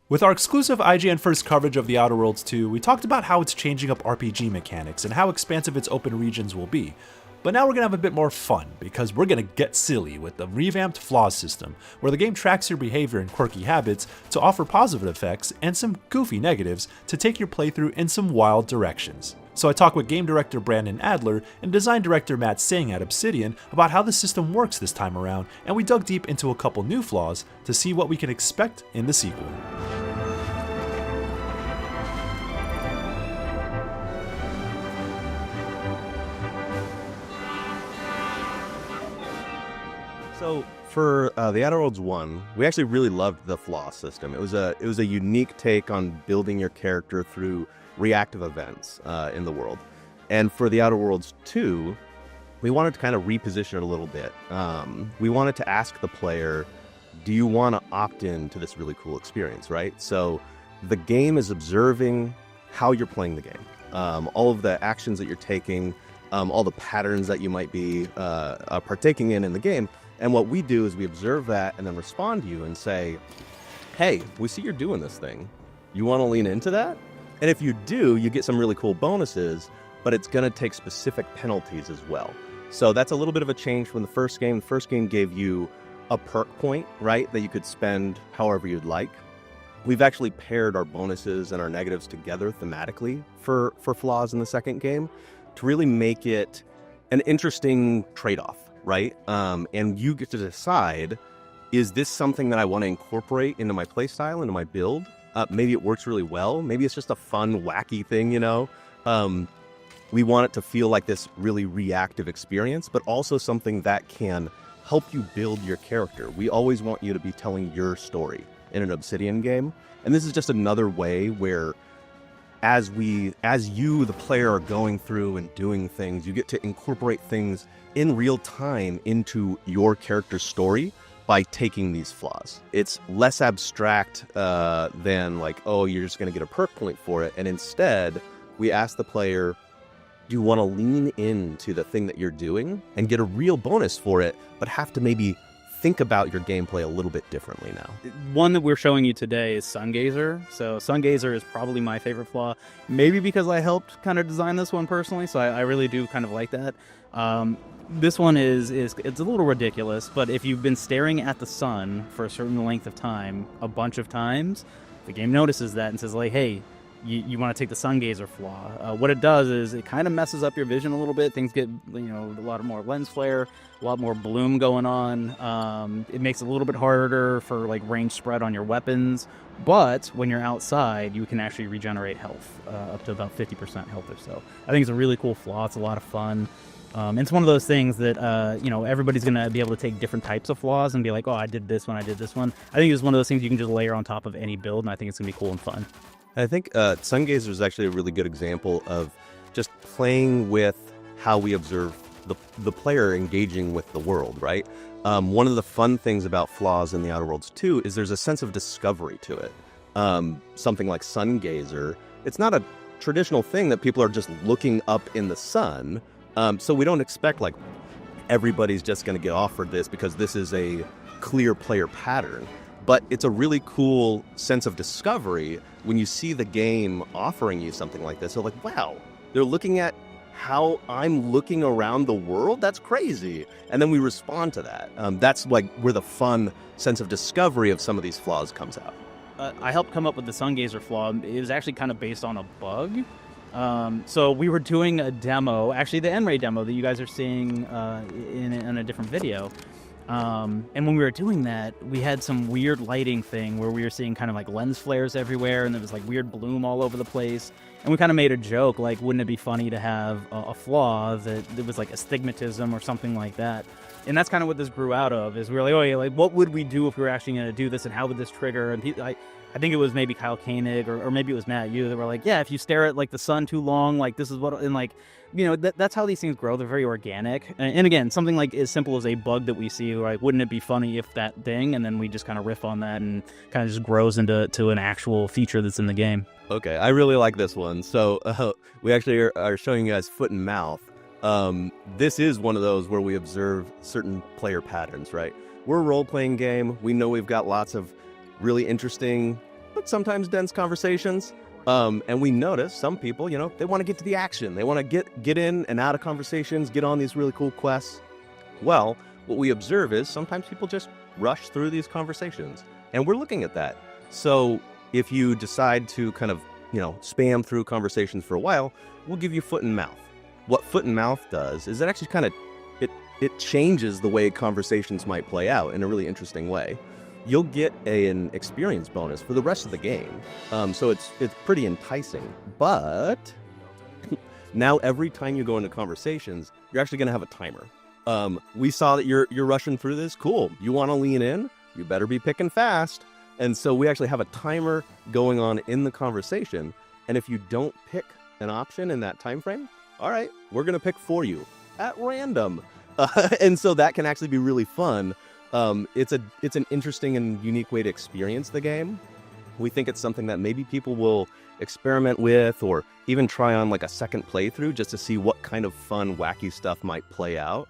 With our exclusive IGN first coverage of The Outer Worlds 2, we talked about how it's changing up RPG mechanics and how expansive its open regions will be. But now we're gonna have a bit more fun, because we're gonna get silly with the revamped flaws system, where the game tracks your behavior and quirky habits to offer positive effects and some goofy negatives to take your playthrough in some wild directions. So I talked with game director Brandon Adler and design director Matt Singh at Obsidian about how the system works this time around, and we dug deep into a couple new flaws to see what we can expect in the sequel. So for The Outer Worlds 1, we actually really loved the flaw system. It was a unique take on building your character through reactive events in the world. And for The Outer Worlds 2, we wanted to kind of reposition it a little bit. We wanted to ask the player, do you want to opt in to this really cool experience, right? So the game is observing how you're playing the game. All of the actions that you're taking, all the patterns that you might be partaking in the game. And what we do is we observe that and then respond to you and say, hey, we see you're doing this thing. You want to lean into that? And if you do, you get some really cool bonuses, but it's going to take specific penalties as well. So that's a little bit of a change from the first game. The first game gave you a perk point, right, that you could spend however you'd like. We've actually paired our bonuses and our negatives together thematically for flaws in the second game to really make it an interesting trade-off. Right? And you get to decide, is this something that I want to incorporate into my playstyle, into my build? Maybe it works really well. Maybe it's just a fun, wacky thing, you know? We want it to feel like this really reactive experience, but also something that can help you build your character. We always want you to be telling your story in an Obsidian game. And this is just another way where as you, the player, are going through and doing things, you get to incorporate things in real time into your character's story by taking these flaws. It's less abstract than like, oh, you're just going to get a perk point for it. And instead, we ask the player, do you want to lean into the thing that you're doing and get a real bonus for it, but have to maybe think about your gameplay a little bit differently now? One that we're showing you today is Sungazer. So Sungazer is probably my favorite flaw, maybe because I helped kind of design this one personally, so I really do kind of like that. This one it's a little ridiculous, but if you've been staring at the sun for a certain length of time, a bunch of times, the game notices that and says like, hey, you want to take the Sungazer flaw. What it does is it kind of messes up your vision a little bit. Things get, a lot more lens flare, a lot more bloom going on. It makes it a little bit harder for like range spread on your weapons. But when you're outside, you can actually regenerate health up to about 50% health or so. I think it's a really cool flaw. It's a lot of fun. It's one of those things that, everybody's going to be able to take different types of flaws and be like, oh, I did this one, I did this one. I think it's one of those things you can just layer on top of any build, and I think it's going to be cool and fun. I think Sungazer is actually a really good example of just playing with how we observe the player engaging with the world, right? One of the fun things about flaws in The Outer Worlds 2 is there's a sense of discovery to it. Something like Sungazer, it's not a traditional thing that people are just looking up in the sun. So we don't expect like everybody's just going to get offered this because this is a clear player pattern. But it's a really cool sense of discovery when you see the game offering you something like this. So like, wow, they're looking at how I'm looking around the world? That's crazy. And then we respond to that. That's like where the fun sense of discovery of some of these flaws comes out. I helped come up with the Sungazer flaw. It was actually kind of based on a bug. So we were doing a demo, actually the N-Ray demo that you guys are seeing in a different video. And when we were doing that, we had some weird lighting thing where we were seeing kind of like lens flares everywhere, and there was like weird bloom all over the place. And we kind of made a joke, like, wouldn't it be funny to have a flaw that was like astigmatism or something like that? And that's kind of what this grew out of, is we were like, oh yeah, like what would we do if we were actually going to do this, and how would this trigger? And I think it was maybe Kyle Koenig or maybe it was Matt, you, that were like, yeah, if you stare at like the sun too long, like this is what, and like, that's how these things grow. They're very organic. And again, something like as simple as a bug that we see, like, wouldn't it be funny if that thing, and then we just kind of riff on that and kind of just grows into an actual feature that's in the game. Okay, I really like this one. So we actually are showing you guys Foot-in-Mouth. This is one of those where we observe certain player patterns, right? We're a role-playing game. We know we've got lots of really interesting but sometimes dense conversations. And we notice some people, they want to get to the action. They want to get in and out of conversations, get on these really cool quests. Well, what we observe is sometimes people just rush through these conversations, and we're looking at that. So if you decide to kind of, spam through conversations for a while, we'll give you foot and mouth. What foot and mouth does is it actually kind of, it changes the way conversations might play out in a really interesting way. You'll get an experience bonus for the rest of the game. So it's pretty enticing. But now every time you go into conversations, you're actually going to have a timer. We saw that you're rushing through this. Cool. You want to lean in? You better be picking fast. And so we actually have a timer going on in the conversation. And if you don't pick an option in that time frame, all right, we're going to pick for you at random. And so that can actually be really fun. It's an interesting and unique way to experience the game. We think it's something that maybe people will experiment with or even try on like a second playthrough just to see what kind of fun, wacky stuff might play out.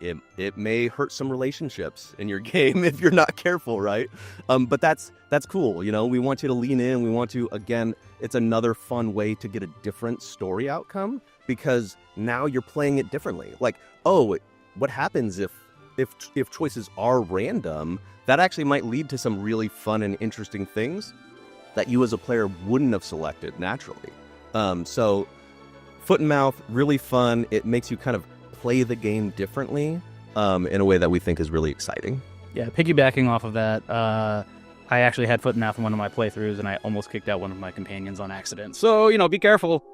It may hurt some relationships in your game if you're not careful, right? But that's cool. We want you to lean in. We want to, again, it's another fun way to get a different story outcome because now you're playing it differently. Like, oh, what happens if choices are random? That actually might lead to some really fun and interesting things that you as a player wouldn't have selected naturally. So foot and mouth, really fun. It makes you kind of play the game differently in a way that we think is really exciting. Yeah, piggybacking off of that, I actually had foot and mouth in one of my playthroughs, and I almost kicked out one of my companions on accident. So, be careful.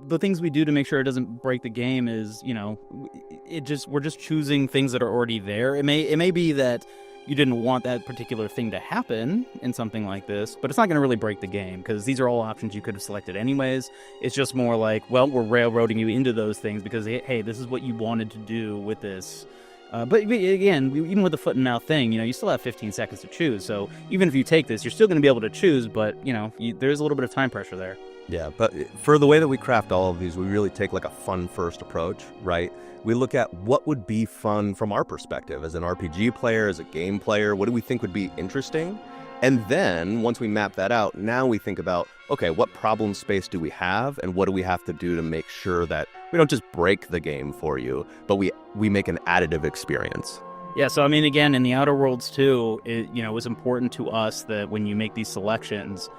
The things we do to make sure it doesn't break the game is, we're just choosing things that are already there. It may be that you didn't want that particular thing to happen in something like this, but it's not going to really break the game because these are all options you could have selected anyways. It's just more like, well, we're railroading you into those things because, hey, this is what you wanted to do with this. But again, even with the foot and mouth thing, you still have 15 seconds to choose. So even if you take this, you're still going to be able to choose, but, there's a little bit of time pressure there. Yeah, but for the way that we craft all of these, we really take like a fun first approach, right? We look at what would be fun from our perspective as an RPG player, as a game player. What do we think would be interesting? And then once we map that out, now we think about, okay, what problem space do we have? And what do we have to do to make sure that we don't just break the game for you, but we make an additive experience? Yeah, so again, in the Outer Worlds too, it was important to us that when you make these selections,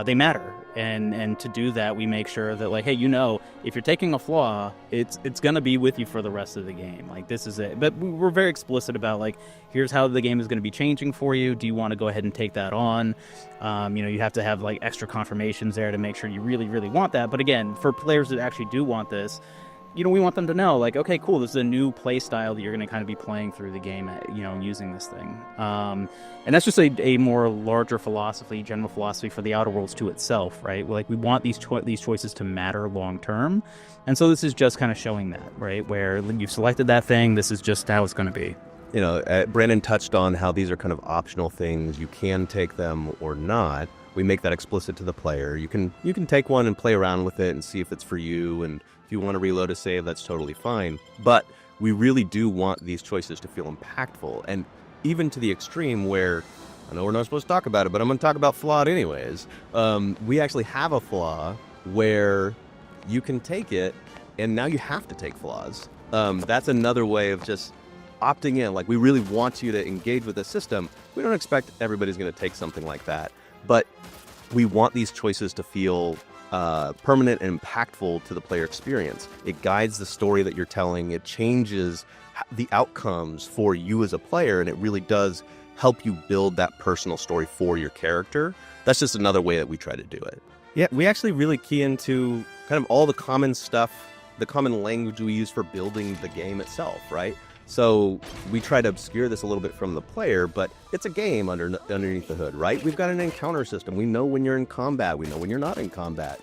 they matter, and to do that, we make sure that hey, if you're taking a flaw, it's gonna be with you for the rest of the game. Like this is it. But we're very explicit about here's how the game is gonna be changing for you. Do you want to go ahead and take that on? You have to have extra confirmations there to make sure you really, really want that. But again, for players that actually do want this, we want them to know, okay, cool, this is a new play style that you're going to kind of be playing through the game, using this thing. And that's just a more larger philosophy, general philosophy for the Outer Worlds 2 itself, right? We want these choices to matter long term. And so this is just kind of showing that, right? Where you've selected that thing, this is just how it's going to be. Brandon touched on how these are kind of optional things. You can take them or not. We make that explicit to the player. You can take one and play around with it and see if it's for you, and if you want to reload a save, that's totally fine. But we really do want these choices to feel impactful, and even to the extreme where, I know we're not supposed to talk about it, but I'm going to talk about flawed anyways. We actually have a flaw where you can take it, and now you have to take flaws. That's another way of just opting in. We really want you to engage with the system. We don't expect everybody's going to take something like that, but we want these choices to feel permanent and impactful to the player experience. It guides the story that you're telling. It changes the outcomes for you as a player, and it really does help you build that personal story for your character. That's just another way that we try to do it. Yeah, we actually really key into kind of all the common stuff, the common language we use for building the game itself, right? So we try to obscure this a little bit from the player, but it's a game underneath the hood, right? We've got an encounter system. We know when you're in combat. We know when you're not in combat.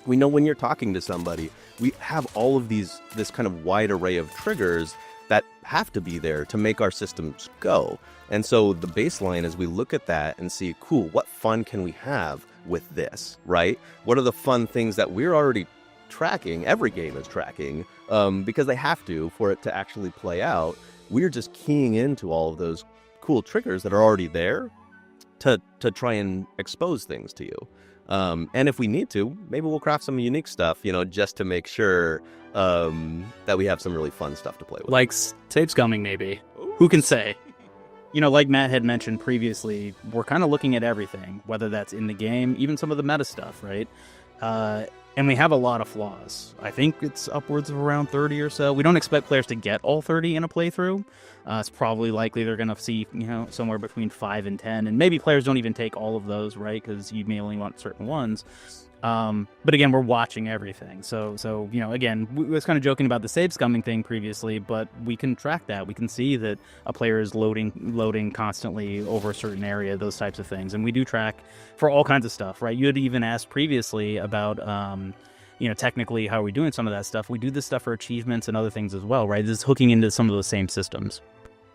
We know when you're talking to somebody. We have all of this kind of wide array of triggers that have to be there to make our systems go. And so the baseline is we look at that and see, cool, what fun can we have with this, right? What are the fun things that we're already tracking? Every game is tracking because they have to for it to actually play out. We're just keying into all of those cool triggers that are already there to try and expose things to you. And if we need to, maybe we'll craft some unique stuff, just to make sure that we have some really fun stuff to play with. Like save scumming, maybe. Who can say? Like Matt had mentioned previously, we're kind of looking at everything, whether that's in the game, even some of the meta stuff, right? And we have a lot of flaws. I think it's upwards of around 30 or so. We don't expect players to get all 30 in a playthrough. It's probably likely they're going to see, somewhere between 5 and 10. And maybe players don't even take all of those, right? Because you may only want certain ones. But again, we're watching everything. So again, we was kind of joking about the save scumming thing previously, but we can track that. We can see that a player is loading constantly over a certain area, those types of things. And we do track for all kinds of stuff, right? You had even asked previously about, technically how are we doing some of that stuff. We do this stuff for achievements and other things as well, right? This is hooking into some of those same systems.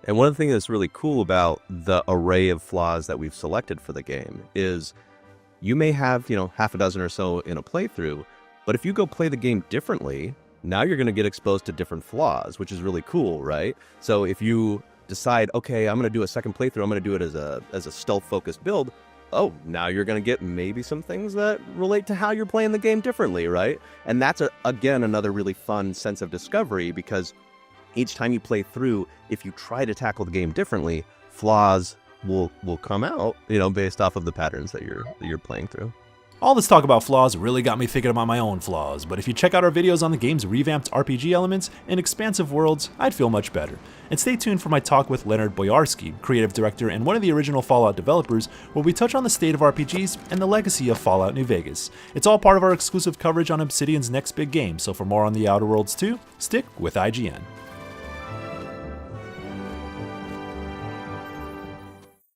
And one of the things that's really cool about the array of flaws that we've selected for the game is you may have, half a dozen or so in a playthrough, but if you go play the game differently, now you're going to get exposed to different flaws, which is really cool, right? So if you decide, okay, I'm going to do a second playthrough, I'm going to do it as a stealth-focused build, oh, now you're going to get maybe some things that relate to how you're playing the game differently, right? And that's, again, another really fun sense of discovery, because each time you play through, if you try to tackle the game differently, flaws will come out, based off of the patterns that you're playing through. All this talk about flaws really got me thinking about my own flaws, but if you check out our videos on the game's revamped RPG elements and expansive worlds, I'd feel much better. And stay tuned for my talk with Leonard Boyarsky, creative director and one of the original Fallout developers, where we touch on the state of RPGs and the legacy of Fallout New Vegas. It's all part of our exclusive coverage on Obsidian's next big game, so for more on The Outer Worlds 2, stick with IGN.